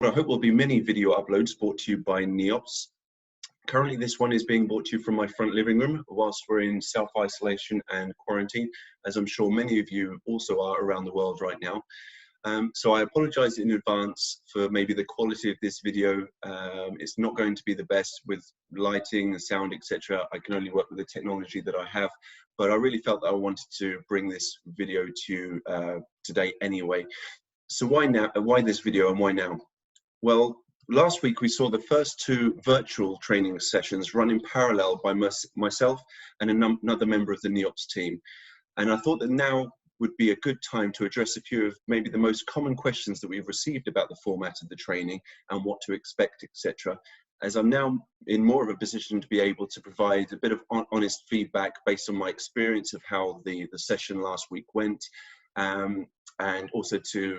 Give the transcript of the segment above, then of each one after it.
I hope will be many video uploads brought to you by NEOOPS. Currently, this one is being brought to you from my front living room whilst we're in self-isolation and quarantine, as I'm sure many of you also are around the world right now. So I apologize in advance for maybe the quality of this video. It's not going to be the best with lighting, sound, etc. I can only work with the technology that I have, but I really felt that I wanted to bring this video to you today anyway. So why now? Why this video and why now? Well, last week we saw the first two virtual training sessions run in parallel by myself and another member of the NEOOPS team. And I thought that now would be a good time to address a few of maybe the most common questions that we've received about the format of the training and what to expect, etc. As I'm now in more of a position to be able to provide a bit of honest feedback based on my experience of how the session last week went, and also to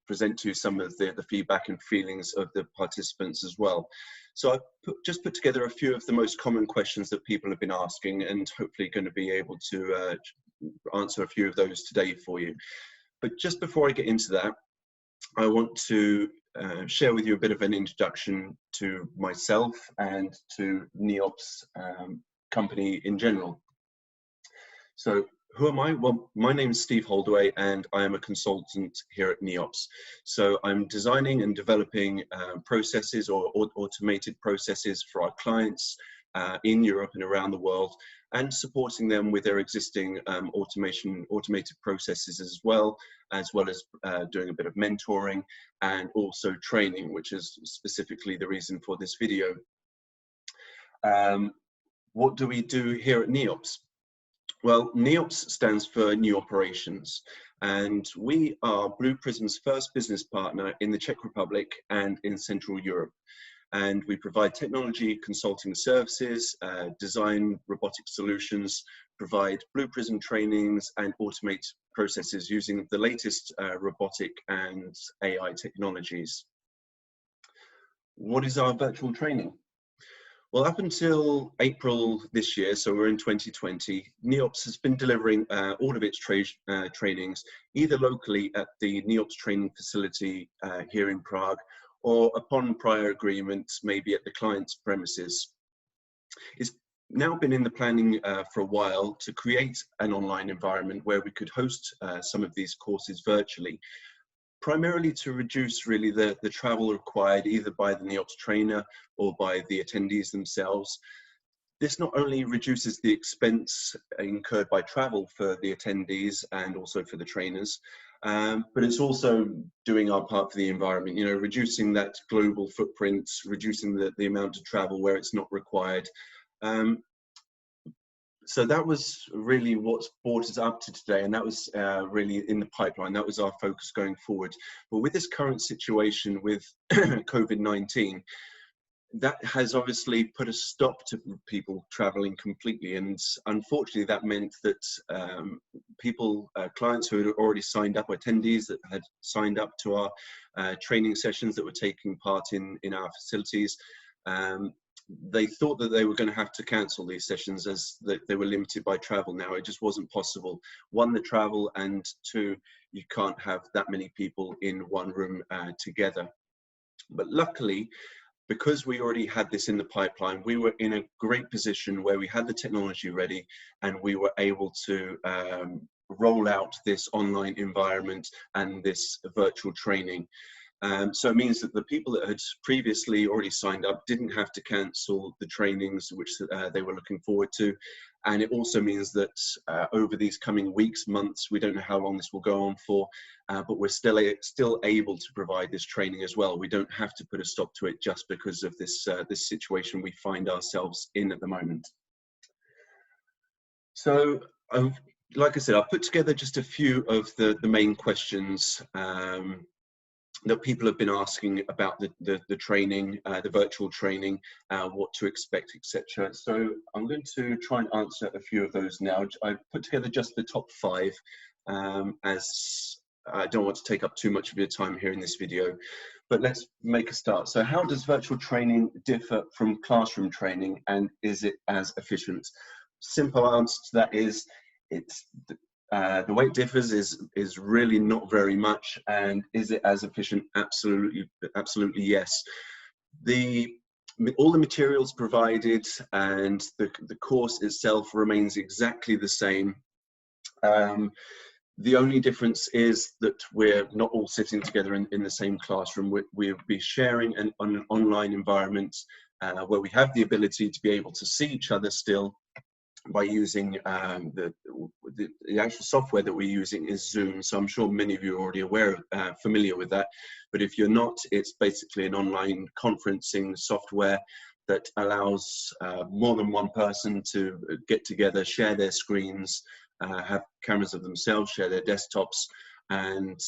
present to some of the feedback and feelings of the participants as well. So I've just put together a few of the most common questions that people have been asking, and hopefully going to be able to answer a few of those today for you. But just before I get into that, I want to share with you a bit of an introduction to myself and to NEOOPS company in general. So who am I? Well, my name is Steve Holdaway and I am a consultant here at NEOOPS. So I'm designing and developing processes or automated processes for our clients in Europe and around the world, and supporting them with their existing automated processes as well as doing a bit of mentoring and also training, which is specifically the reason for this video. What do we do here at NEOOPS? Well, NEOOPS stands for New Operations, and we are Blue Prism's first business partner in the Czech Republic and in Central Europe. And we provide technology consulting services, design robotic solutions, provide Blue Prism trainings, and automate processes using the latest robotic and AI technologies. What is our virtual training? Well, up until April this year, so we're in 2020, NEOOPS has been delivering all of its trainings either locally at the NEOOPS training facility here in Prague, or upon prior agreements, maybe at the client's premises. It's now been in the planning for a while to create an online environment where we could host some of these courses virtually, primarily to reduce really the travel required either by the NEOOPS trainer or by the attendees themselves. This not only reduces the expense incurred by travel for the attendees and also for the trainers, but it's also doing our part for the environment, you know, reducing that global footprint, reducing the amount of travel where it's not required. So that was really what's brought us up to today, and that was really in the pipeline. That was our focus going forward. But with this current situation with COVID-19, that has obviously put a stop to people traveling completely, and unfortunately that meant that clients who had already signed up, attendees that had signed up to our training sessions that were taking part in our facilities, they thought that they were going to have to cancel these sessions as they were limited by travel now. It just wasn't possible. One, the travel, and two, you can't have that many people in one room together. But luckily, because we already had this in the pipeline, we were in a great position where we had the technology ready and we were able to roll out this online environment and this virtual training. So it means that the people that had previously already signed up didn't have to cancel the trainings which they were looking forward to. And it also means that over these coming weeks, months, we don't know how long this will go on for, but we're still able to provide this training as well. We don't have to put a stop to it just because of this, this situation we find ourselves in at the moment. So, like I said, I've put together just a few of the main questions that people have been asking about the training, the virtual training, what to expect, etc. So I'm going to try and answer a few of those now. I've put together just the top 5, as I don't want to take up too much of your time here in this video, but let's make a start. So how does virtual training differ from classroom training, and is it as efficient? Simple answer to that is The way it differs is really not very much. And is it as efficient? Absolutely yes. All the materials provided and the course itself remains exactly the same. The only difference is that we're not all sitting together in the same classroom. We'll be sharing an online environment where we have the ability to be able to see each other still by using the actual software that we're using is Zoom. So I'm sure many of you are already familiar with that. But if you're not, it's basically an online conferencing software that allows more than one person to get together, share their screens, have cameras of themselves, share their desktops, and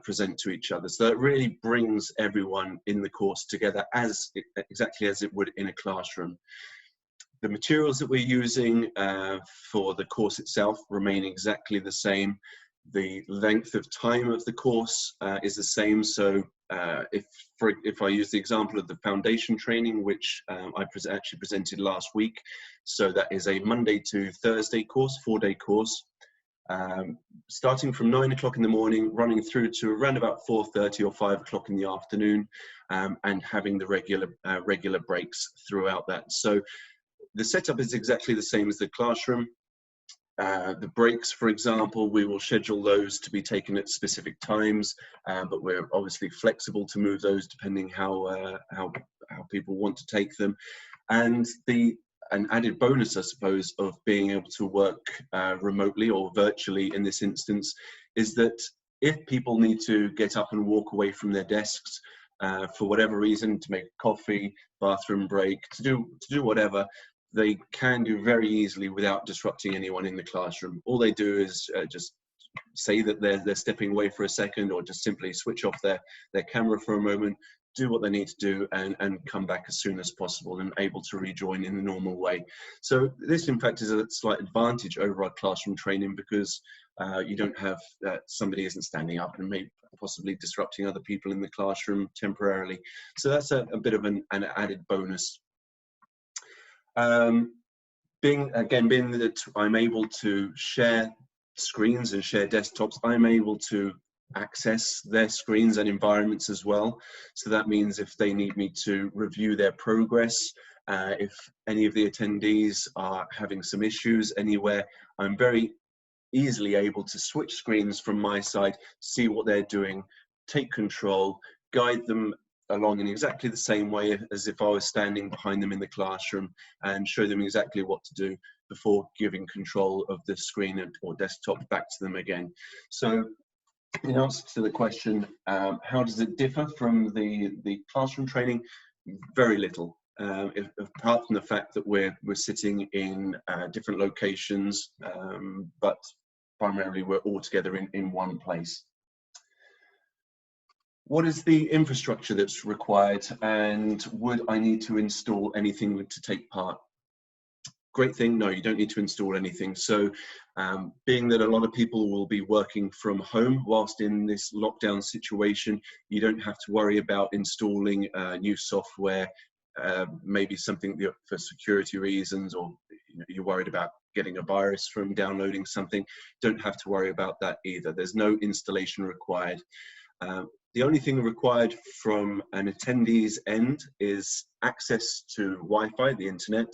present to each other. So it really brings everyone in the course together exactly as it would in a classroom. The materials that we're using for the course itself remain exactly the same. The length of time of the course is the same. So if I use the example of the foundation training, which I actually presented last week, so that is a Monday to Thursday course, 4-day course, starting from 9 o'clock in the morning, running through to around about 4:30 or 5 o'clock in the afternoon, and having the regular breaks throughout that. So the setup is exactly the same as the classroom. The breaks, for example, we will schedule those to be taken at specific times, but we're obviously flexible to move those depending how people want to take them. And an added bonus, I suppose, of being able to work remotely or virtually in this instance is that if people need to get up and walk away from their desks for whatever reason, to make a coffee, bathroom break, to do whatever, they can do very easily without disrupting anyone in the classroom. All they do is just say that they're stepping away for a second, or just simply switch off their camera for a moment, do what they need to do, and come back as soon as possible and able to rejoin in the normal way. So this, in fact, is a slight advantage over our classroom training, because you don't have somebody isn't standing up and maybe possibly disrupting other people in the classroom temporarily. So that's a bit of an added bonus. Being that I'm able to share screens and share desktops, I'm able to access their screens and environments as well. So that means if they need me to review their progress, if any of the attendees are having some issues anywhere, I'm very easily able to switch screens from my side, see what they're doing, take control, guide them along in exactly the same way as if I was standing behind them in the classroom, and show them exactly what to do before giving control of the screen or desktop back to them again. So in answer to the question, how does it differ from the classroom training? Very little, apart from the fact that we're sitting in different locations, but primarily we're all together in one place. What is the infrastructure that's required, and would I need to install anything to take part? Great thing, no, you don't need to install anything. So being that a lot of people will be working from home whilst in this lockdown situation, you don't have to worry about installing new software, maybe something for security reasons, or you're worried about getting a virus from downloading something. Don't have to worry about that either. There's no installation required. The only thing required from an attendee's end is access to Wi-Fi, the internet,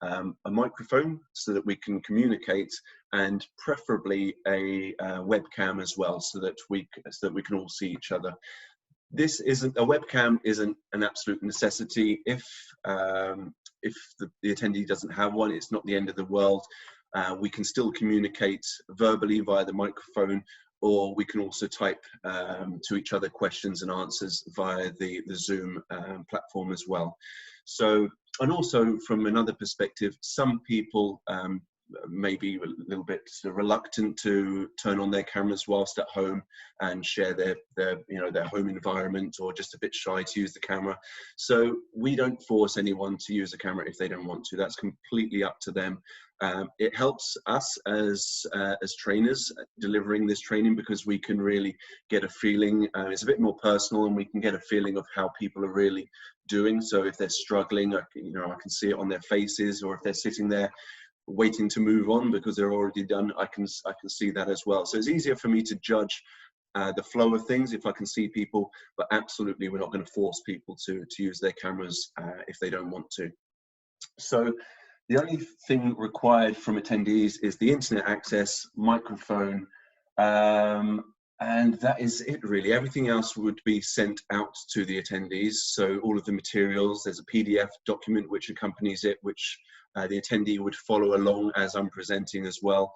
a microphone so that we can communicate, and preferably a webcam as well, so that we can all see each other. A webcam isn't an absolute necessity. If the attendee doesn't have one, it's not the end of the world. We can still communicate verbally via the microphone, or we can also type to each other questions and answers via the Zoom platform as well. So, and also from another perspective, some people may be a little bit reluctant to turn on their cameras whilst at home and share their home environment, or just a bit shy to use the camera. So we don't force anyone to use a camera if they don't want to. That's completely up to them. It helps us as trainers delivering this training, because we can really get a feeling. It's a bit more personal, and we can get a feeling of how people are really doing. So if they're struggling, I can see it on their faces, or if they're sitting there waiting to move on because they're already done, I can see that as well. So it's easier for me to judge the flow of things if I can see people, but absolutely we're not going to force people to use their cameras if they don't want to. So the only thing required from attendees is the internet access, microphone, and that is it really. Everything else would be sent out to the attendees. So all of the materials, there's a PDF document which accompanies it, which the attendee would follow along as I'm presenting as well.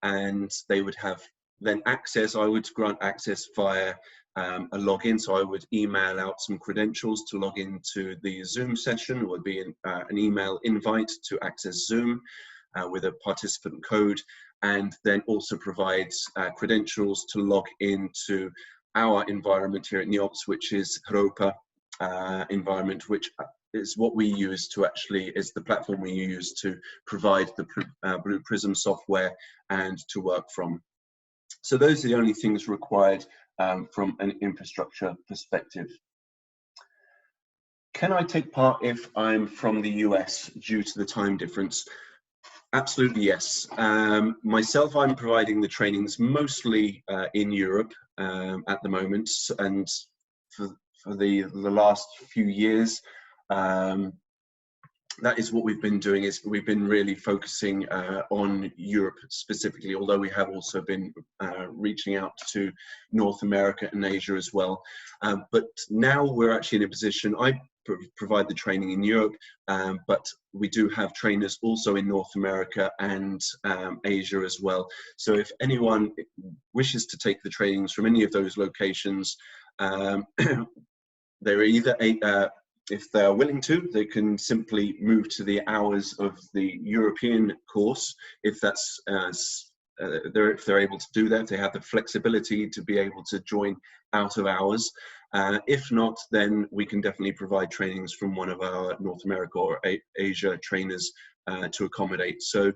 And they would have then access. I would grant access via a login. So I would email out some credentials to log into the Zoom session. It would be an email invite to access Zoom with a participant code, and then also provides credentials to log into our environment here at NEOOPS, which is Europa environment, which is what we use to is the platform we use to provide the Blue Prism software and to work from. So those are the only things required from an infrastructure perspective. Can I take part if I'm from the US due to the time difference? Absolutely, yes. Myself, I'm providing the trainings mostly in Europe at the moment, and for the last few years, that is what we've been doing. Is we've been really focusing on Europe specifically, although we have also been reaching out to North America and Asia as well. But now we're actually in a position, I provide the training in Europe, but we do have trainers also in North America and Asia as well. So if anyone wishes to take the trainings from any of those locations, they're either if they're willing to, they can simply move to the hours of the European course, if that's if they're able to do that, if they have the flexibility to be able to join out of hours. If not, then we can definitely provide trainings from one of our North America or Asia trainers to accommodate. So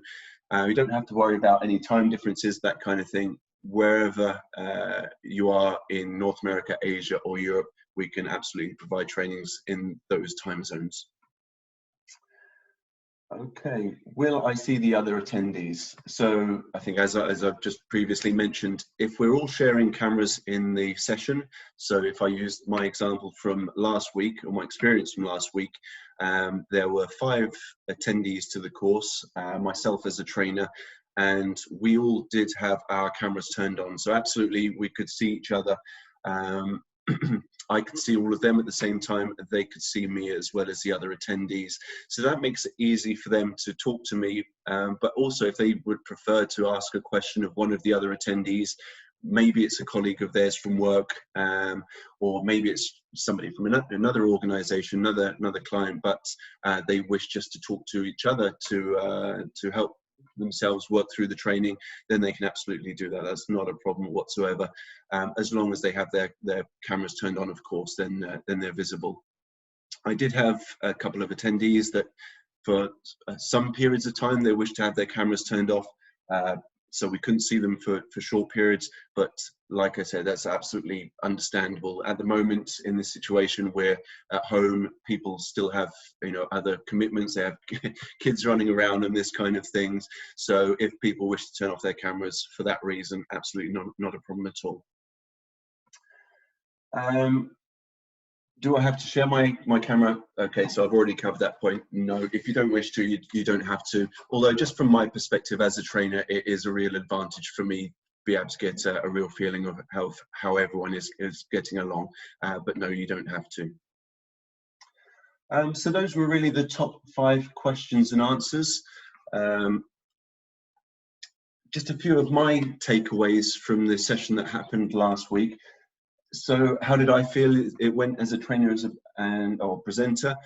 you don't have to worry about any time differences, that kind of thing. Wherever you are in North America, Asia or Europe, we can absolutely provide trainings in those time zones. Okay, will I see the other attendees? So I think as I've just previously mentioned, if we're all sharing cameras in the session, so if I use my example from last week, or my experience from last week, there were 5 attendees to the course, myself as a trainer, and we all did have our cameras turned on. So absolutely, we could see each other. I could see all of them at the same time. They could see me as well as the other attendees. So that makes it easy for them to talk to me. But also if they would prefer to ask a question of one of the other attendees, maybe it's a colleague of theirs from work, or maybe it's somebody from another organization, another client, but they wish just to talk to each other to help themselves work through the training, then they can absolutely do that. That's not a problem whatsoever, as long as they have their cameras turned on, of course, then they're visible. I did have a couple of attendees that for some periods of time they wished to have their cameras turned off, so we couldn't see them for short periods, but like I said, that's absolutely understandable. At the moment in this situation, we're at home, people still have other commitments, they have kids running around and this kind of things. So if people wish to turn off their cameras for that reason, absolutely not a problem at all. Do I have to share my camera? Okay, so I've already covered that point. No, if you don't wish to, you don't have to. Although just from my perspective as a trainer, it is a real advantage for me to be able to get a real feeling of how everyone is getting along. But no, you don't have to. So those were really the top 5 questions and answers. Just a few of my takeaways from the session that happened last week. So how did I feel it went as a trainer or presenter?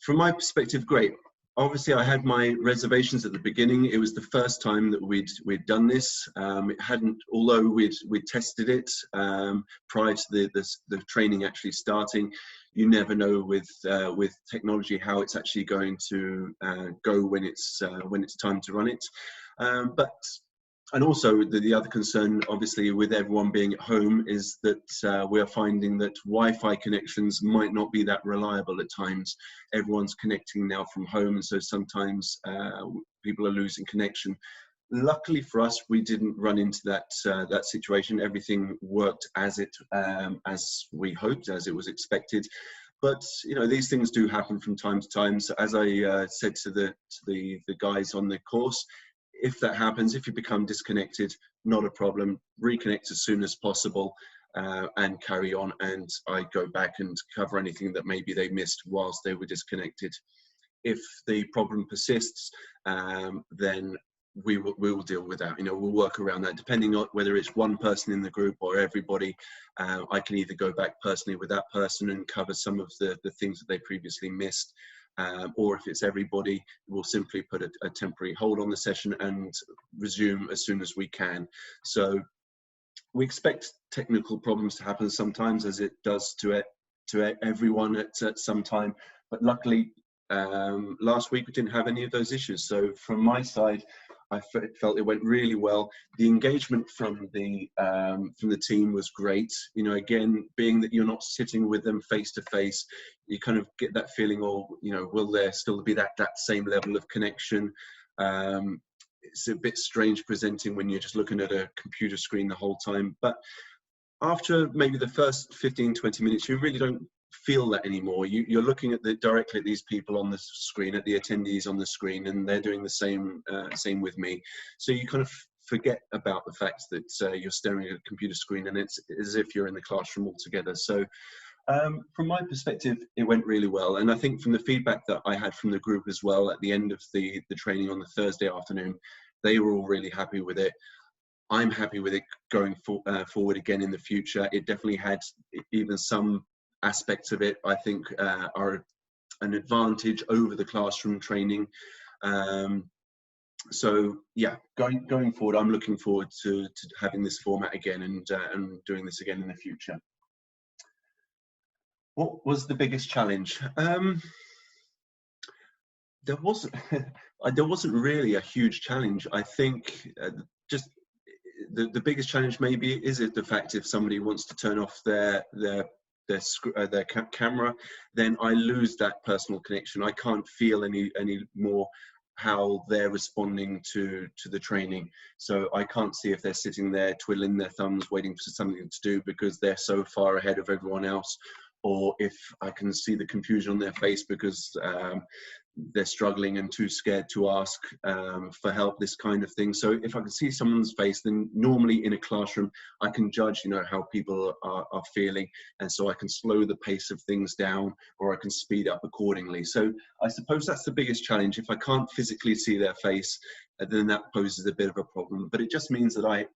From my perspective, great. Obviously, I had my reservations at the beginning. It was the first time that we'd done this. It hadn't, although we'd tested it prior to the training actually starting. You never know with technology how it's actually going to go when it's time to run it. But And also the other concern, obviously, with everyone being at home is that we are finding that Wi-Fi connections might not be that reliable at times. Everyone's connecting now from home, and so sometimes people are losing connection. Luckily for us, we didn't run into that situation. Everything worked as we hoped, as it was expected. But you know, these things do happen from time to time. So as I said to the guys on the course, if that happens, if you become disconnected, not a problem. Reconnect as soon as possible and carry on. And I go back and cover anything that maybe they missed whilst they were disconnected. If the problem persists, then we will deal with that. You know, we'll work around that depending on whether it's one person in the group or everybody. I can either go back personally with that person and cover some of the things that they previously missed. Or if it's everybody, we'll simply put a temporary hold on the session and resume as soon as we can. So we expect technical problems to happen sometimes, as it does to everyone at some time. But luckily, last week we didn't have any of those issues. So from my side, I felt it went really well. The engagement from the team was great. You know, again, being that you're not sitting with them face to face, you kind of get that feeling, or you know, will there still be that same level of connection? It's a bit strange presenting when you're just looking at a computer screen the whole time. But after maybe the first 15-20 minutes, you really don't feel that anymore. You're looking at directly at these people on the screen, at the attendees on the screen, and they're doing the same with me. So you kind of forget about the fact that you're staring at a computer screen, and it's as if you're in the classroom altogether. So from my perspective, it went really well. And I think from the feedback that I had from the group as well at the end of the training on the Thursday afternoon, they were all really happy with it. I'm happy with it going forward again in the future. It definitely had even some aspects of it, I think, are an advantage over the classroom training. So yeah, going forward, I'm looking forward to having this format again and doing this again in the future. What was the biggest challenge? There wasn't really a huge challenge. I think just the biggest challenge maybe is the fact if somebody wants to turn off their camera, then I lose that personal connection. I can't feel any more how they're responding to the training. So I can't see if they're sitting there twiddling their thumbs waiting for something to do because they're so far ahead of everyone else, or if I can see the confusion on their face because they're struggling and too scared to ask for help, this kind of thing. So if I can see someone's face, then normally in a classroom, I can judge, you know, how people are feeling. And so I can slow the pace of things down, or I can speed up accordingly. So I suppose that's the biggest challenge. If I can't physically see their face, then that poses a bit of a problem. But it just means that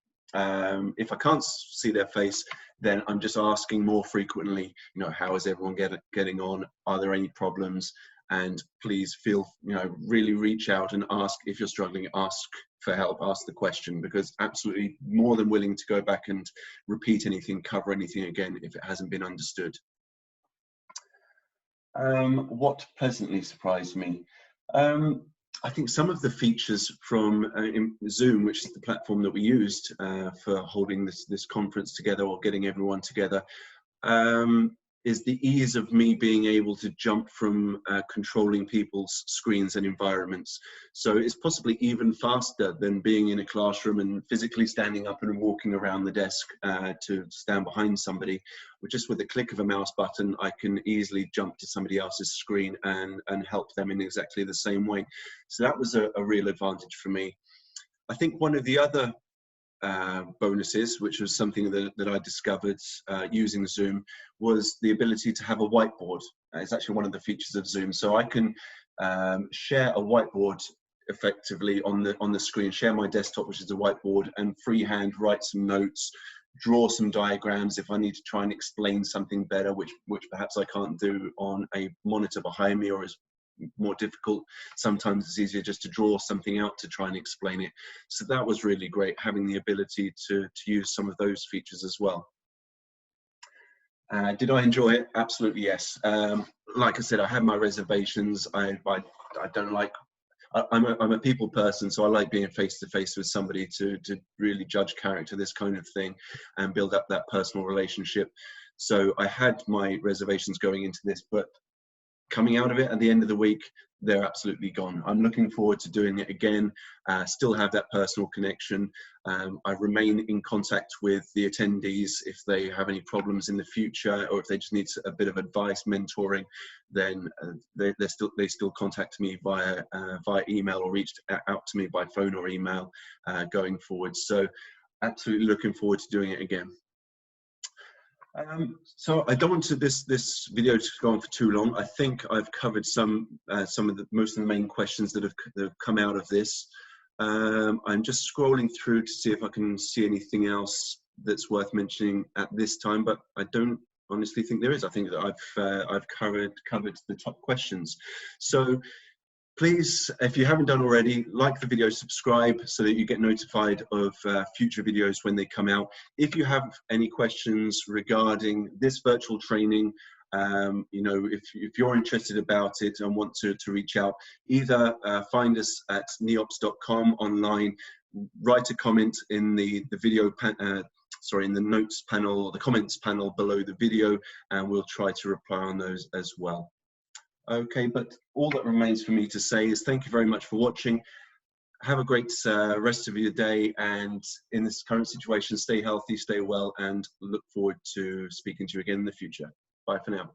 if I can't see their face, then I'm just asking more frequently, you know, how is everyone getting on? Are there any problems? And please feel, you know, really reach out and ask if you're struggling, ask for help, ask the question, because absolutely more than willing to go back and repeat anything, cover anything again if it hasn't been understood. What pleasantly surprised me? I think some of the features from Zoom, which is the platform that we used for holding this conference together or getting everyone together, is the ease of me being able to jump from controlling people's screens and environments. So it's possibly even faster than being in a classroom and physically standing up and walking around the desk to stand behind somebody. Just with the click of a mouse button, I can easily jump to somebody else's screen and help them in exactly the same way. So that was a real advantage for me. I think one of the other bonuses, which was something that I discovered using Zoom, was the ability to have a whiteboard. It's actually one of the features of Zoom. So I can share a whiteboard effectively on the screen, share my desktop, which is a whiteboard, and freehand write some notes, draw some diagrams if I need to try and explain something better, which perhaps I can't do on a monitor behind me, or is more difficult. Sometimes it's easier just to draw something out to try and explain it. So that was really great, having the ability to use some of those features as well. Did I enjoy it? Absolutely yes. Like I said, I had my reservations. I don't like I'm a people person, so I like being face to face with somebody to really judge character, this kind of thing, and build up that personal relationship. So I had my reservations going into this, but coming out of it at the end of the week, they're absolutely gone. I'm looking forward to doing it again, still have that personal connection. I remain in contact with the attendees if they have any problems in the future, or if they just need a bit of advice, mentoring, then they still contact me via email, or reach out to me by phone or email going forward. So absolutely looking forward to doing it again. So I don't want this video to go on for too long. I think I've covered most of the main questions that have come out of this. I'm just scrolling through to see if I can see anything else that's worth mentioning at this time, but I don't honestly think there is. I think that I've covered the top questions. So please, if you haven't done already, like the video, subscribe so that you get notified of future videos when they come out. If you have any questions regarding this virtual training, you know, if you're interested about it and want to reach out, either find us at neoops.com online, write a comment in the video in the notes panel or the comments panel below the video, and we'll try to reply on those as well. Okay, but all that remains for me to say is thank you very much for watching. Have a great rest of your day, and in this current situation, stay healthy, stay well, and look forward to speaking to you again in the future. Bye for now.